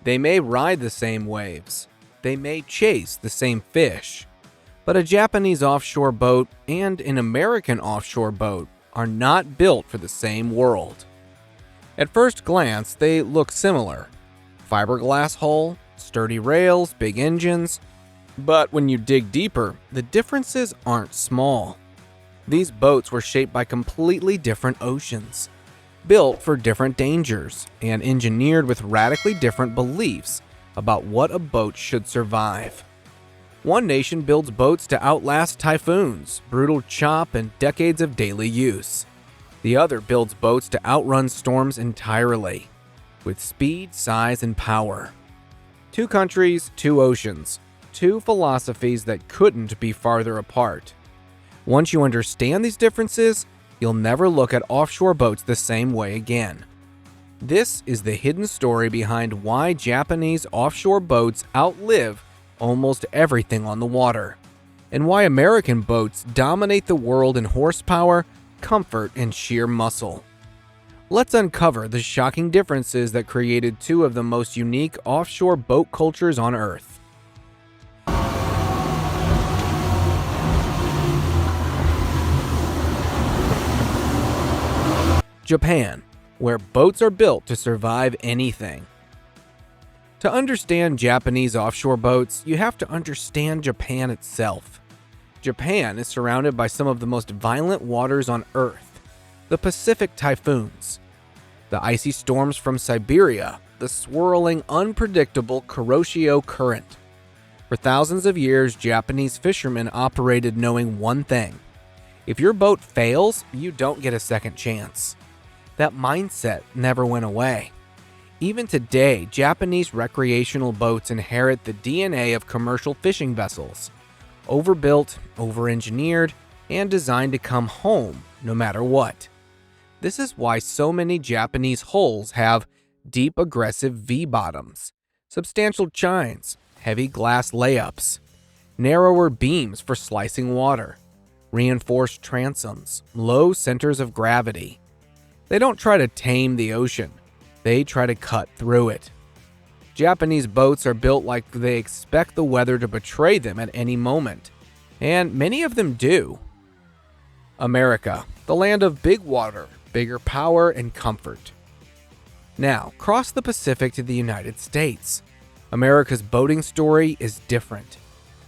They may ride the same waves, they may chase the same fish, but a Japanese offshore boat and an American offshore boat are not built for the same world. At first glance, they look similar. Fiberglass hull, sturdy rails, big engines. But when you dig deeper, the differences aren't small. These boats were shaped by completely different oceans, built for different dangers, and engineered with radically different beliefs about what a boat should survive. One nation builds boats to outlast typhoons, brutal chop, and decades of daily use. The other builds boats to outrun storms entirely, with speed, size, and power. Two countries, two oceans, two philosophies that couldn't be farther apart. Once you understand these differences, you'll never look at offshore boats the same way again. This is the hidden story behind why Japanese offshore boats outlive almost everything on the water, and why American boats dominate the world in horsepower, comfort, and sheer muscle. Let's uncover the shocking differences that created two of the most unique offshore boat cultures on Earth. Japan, where boats are built to survive anything. To understand Japanese offshore boats, you have to understand Japan itself. Japan is surrounded by some of the most violent waters on Earth, the Pacific typhoons, the icy storms from Siberia, the swirling, unpredictable Kuroshio Current. For thousands of years, Japanese fishermen operated knowing one thing: if your boat fails, you don't get a second chance. That mindset never went away. Even today, Japanese recreational boats inherit the DNA of commercial fishing vessels, overbuilt, over-engineered, and designed to come home no matter what. This is why so many Japanese hulls have deep, aggressive V-bottoms, substantial chines, heavy glass layups, narrower beams for slicing water, reinforced transoms, low centers of gravity. They don't try to tame the ocean. They try to cut through it. Japanese boats are built like they expect the weather to betray them at any moment, and many of them do. America, the land of big water, bigger power, and comfort. Now, cross the Pacific to the United States. America's boating story is different,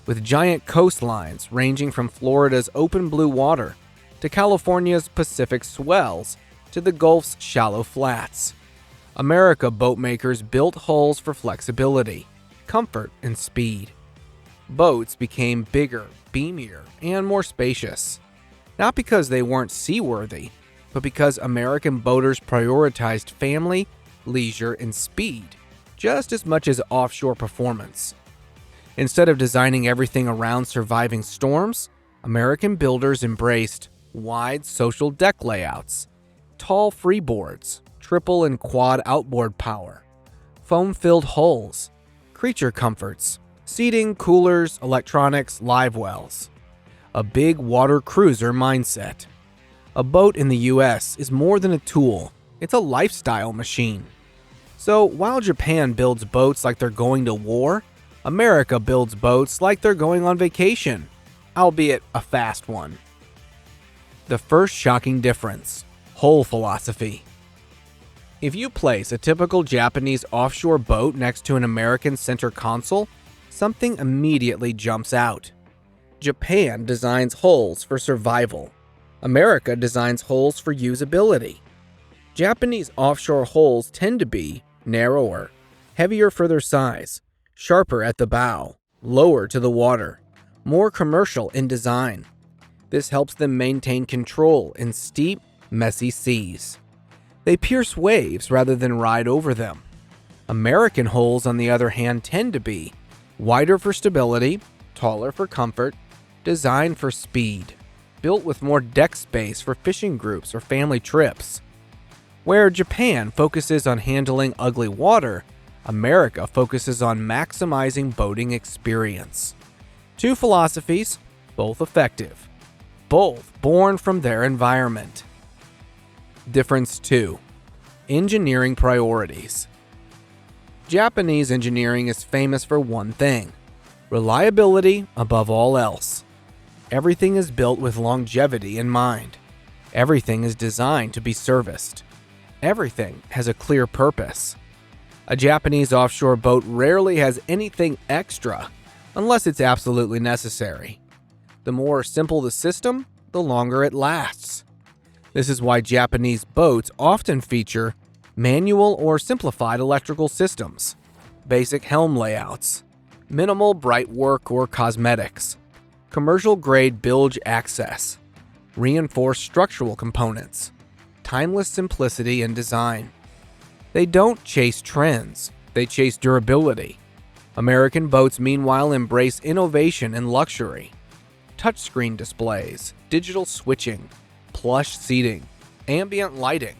with giant coastlines ranging from Florida's open blue water to California's Pacific swells to the Gulf's shallow flats. America boatmakers built hulls for flexibility, comfort, and speed. Boats became bigger, beamier, and more spacious, not because they weren't seaworthy, but because American boaters prioritized family, leisure, and speed just as much as offshore performance. Instead of designing everything around surviving storms, American builders embraced wide social deck layouts, tall freeboards, triple and quad outboard power, foam-filled hulls, creature comforts, seating, coolers, electronics, live wells. A big water cruiser mindset. A boat in the US is more than a tool, it's a lifestyle machine. So while Japan builds boats like they're going to war, America builds boats like they're going on vacation, albeit a fast one. The first shocking difference: hull philosophy. If you place a typical Japanese offshore boat next to an American center console, something immediately jumps out. Japan designs hulls for survival. America designs hulls for usability. Japanese offshore hulls tend to be narrower, heavier for their size, sharper at the bow, lower to the water, more commercial in design. This helps them maintain control in steep, messy seas. They pierce waves rather than ride over them. American hulls, on the other hand, tend to be wider for stability, taller for comfort, designed for speed, built with more deck space for fishing groups or family trips. Where Japan focuses on handling ugly water, America focuses on maximizing boating experience. Two philosophies, both effective, both born from their environment. Difference 2. Engineering priorities. Japanese engineering is famous for one thing: reliability above all else. Everything is built with longevity in mind. Everything is designed to be serviced. Everything has a clear purpose. A Japanese offshore boat rarely has anything extra unless it's absolutely necessary. The more simple the system, the longer it lasts. This is why Japanese boats often feature manual or simplified electrical systems, basic helm layouts, minimal bright work or cosmetics, commercial-grade bilge access, reinforced structural components, timeless simplicity in design. They don't chase trends, they chase durability. American boats, meanwhile, embrace innovation and luxury. Touchscreen displays, digital switching, plush seating, ambient lighting,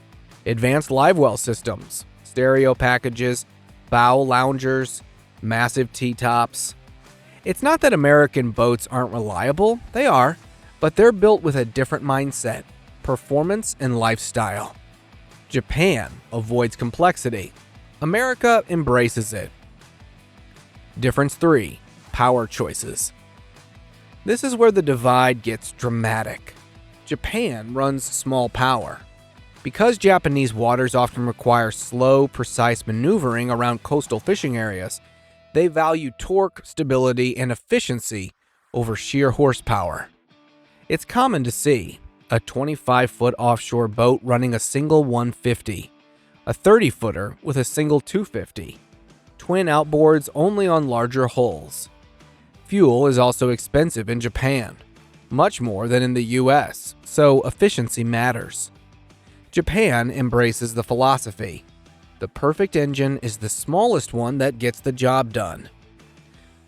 advanced live well systems, stereo packages, bow loungers, massive T-tops. It's not that American boats aren't reliable, they are, but they're built with a different mindset: performance and lifestyle. Japan avoids complexity. America embraces it. Difference 3: power choices. This is where the divide gets dramatic. Japan runs small power. Because Japanese waters often require slow, precise maneuvering around coastal fishing areas, they value torque, stability, and efficiency over sheer horsepower. It's common to see a 25-foot offshore boat running a single 150, a 30-footer with a single 250, twin outboards only on larger hulls. Fuel is also expensive in Japan, much more than in the US, so efficiency matters. Japan embraces the philosophy: the perfect engine is the smallest one that gets the job done.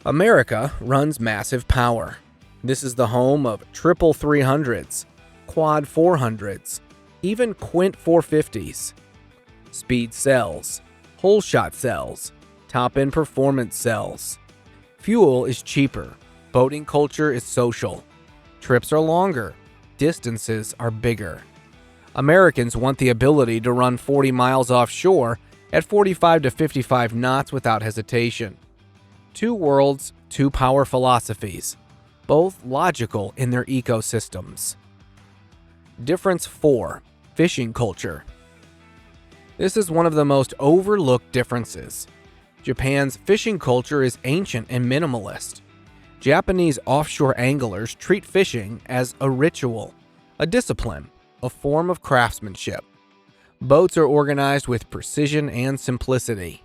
America runs massive power. This is the home of triple 300s, quad 400s, even quint 450s. Speed sells, whole shot sells, top-end performance sells. Fuel is cheaper, boating culture is social, trips are longer, distances are bigger. Americans want the ability to run 40 miles offshore at 45 to 55 knots without hesitation. Two worlds, two power philosophies, both logical in their ecosystems. Difference 4: fishing culture. This is one of the most overlooked differences. Japan's fishing culture is ancient and minimalist. Japanese offshore anglers treat fishing as a ritual, a discipline, a form of craftsmanship. Boats are organized with precision and simplicity.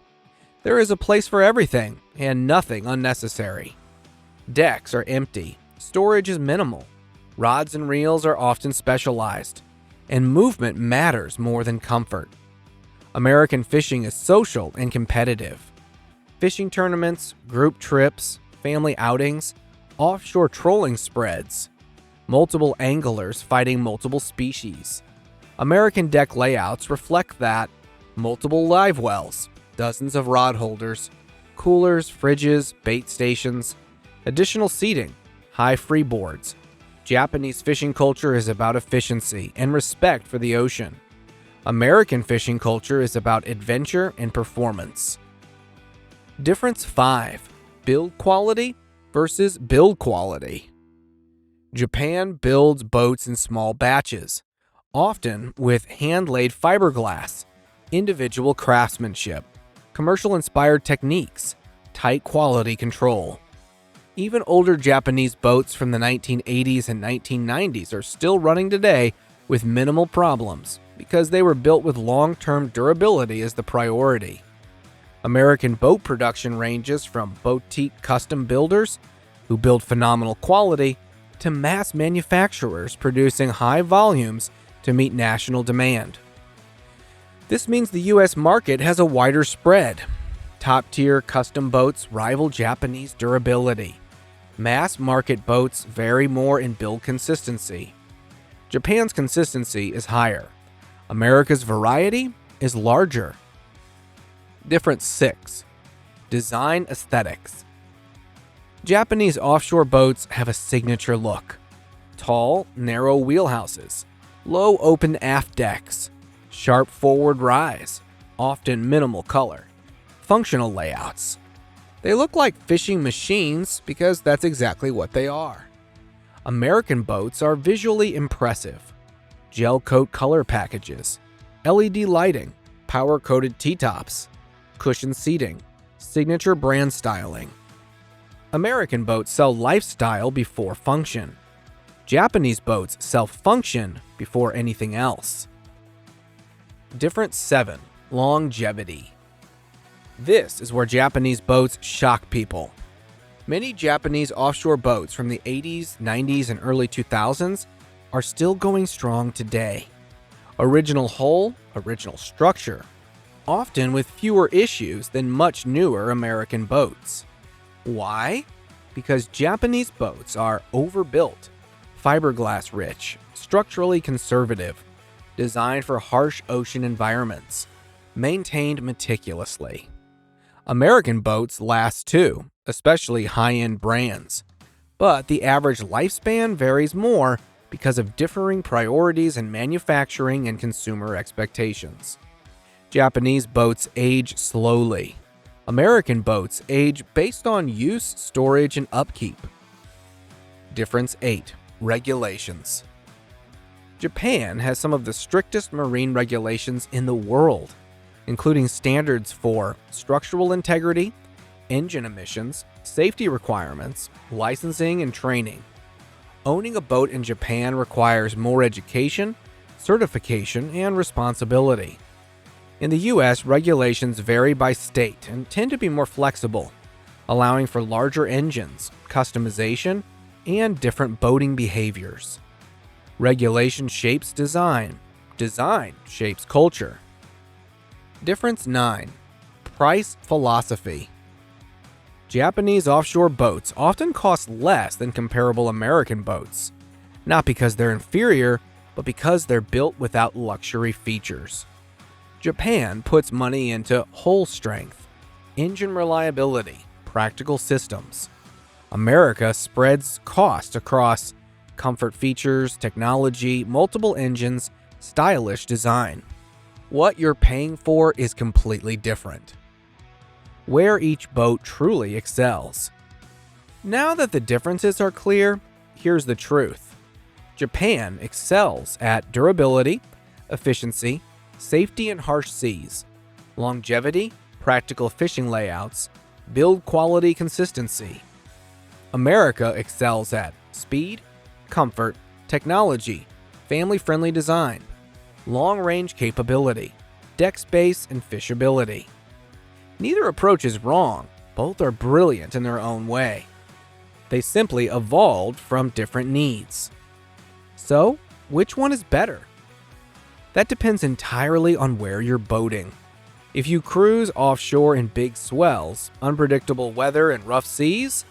There is a place for everything and nothing unnecessary. Decks are empty, storage is minimal, rods and reels are often specialized, and movement matters more than comfort. American fishing is social and competitive. Fishing tournaments, group trips, family outings, offshore trolling spreads, multiple anglers fighting multiple species. American deck layouts reflect that: multiple live wells, dozens of rod holders, coolers, fridges, bait stations, additional seating, high freeboards. Japanese fishing culture is about efficiency and respect for the ocean. American fishing culture is about adventure and performance. Difference 5: build quality versus build quality. Japan builds boats in small batches, often with hand-laid fiberglass, individual craftsmanship, commercial-inspired techniques, tight quality control. Even older Japanese boats from the 1980s and 1990s are still running today with minimal problems because they were built with long-term durability as the priority. American boat production ranges from boutique custom builders who build phenomenal quality to mass manufacturers producing high volumes to meet national demand. This means the U.S. market has a wider spread. Top-tier custom boats rival Japanese durability. Mass market boats vary more in build consistency. Japan's consistency is higher. America's variety is larger. Difference 6: design aesthetics. Japanese offshore boats have a signature look: tall, narrow wheelhouses, low open aft decks, sharp forward rise, often minimal color, functional layouts. They look like fishing machines because that's exactly what they are. American boats are visually impressive. Gel coat color packages, LED lighting, power-coated T-tops, cushioned seating, signature brand styling. American boats sell lifestyle before function. Japanese boats sell function before anything else. Difference 7. Longevity. This is where Japanese boats shock people. Many Japanese offshore boats from the 80s, 90s, and early 2000s are still going strong today. Original hull, original structure, often with fewer issues than much newer American boats. Why? Because Japanese boats are overbuilt, fiberglass rich, structurally conservative, designed for harsh ocean environments, maintained meticulously. American boats last too, especially high-end brands, but the average lifespan varies more because of differing priorities in manufacturing and consumer expectations. Japanese boats age slowly. American boats age based on use, storage, and upkeep. Difference 8. Regulations. Japan has some of the strictest marine regulations in the world, including standards for structural integrity, engine emissions, safety requirements, licensing, and training. Owning a boat in Japan requires more education, certification, and responsibility. In the US, regulations vary by state and tend to be more flexible, allowing for larger engines, customization, and different boating behaviors. Regulation shapes design. Design shapes culture. Difference 9. Price philosophy. Japanese offshore boats often cost less than comparable American boats, not because they're inferior, but because they're built without luxury features. Japan puts money into hull strength, engine reliability, practical systems. America spreads cost across comfort features, technology, multiple engines, stylish design. What you're paying for is completely different. Where each boat truly excels. Now that the differences are clear, here's the truth. Japan excels at durability, efficiency, safety in harsh seas, longevity, practical fishing layouts, build quality consistency. America excels at speed, comfort, technology, family-friendly design, long-range capability, deck space, and fishability. Neither approach is wrong. Both are brilliant in their own way. They simply evolved from different needs. So, which one is better? That depends entirely on where you're boating. If you cruise offshore in big swells, unpredictable weather, and rough seas,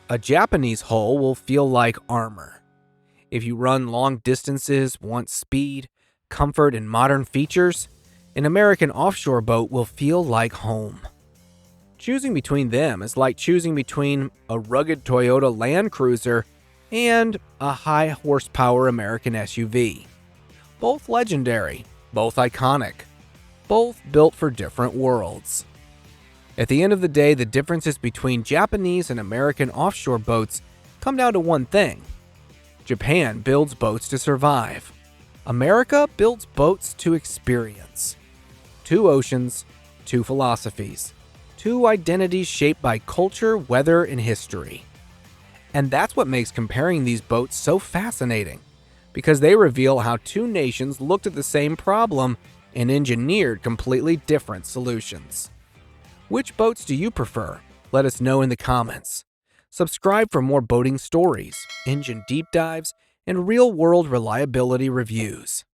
a Japanese hull will feel like armor. If you run long distances, want speed, comfort, and modern features, an American offshore boat will feel like home. Choosing between them is like choosing between a rugged Toyota Land Cruiser and a high-horsepower American SUV. Both legendary, both iconic, both built for different worlds. At the end of the day, the differences between Japanese and American offshore boats come down to one thing. Japan builds boats to survive. America builds boats to experience. Two oceans, two philosophies, two identities shaped by culture, weather, and history. And that's what makes comparing these boats so fascinating, because they reveal how two nations looked at the same problem and engineered completely different solutions. Which boats do you prefer? Let us know in the comments. Subscribe for more boating stories, engine deep dives, and real-world reliability reviews.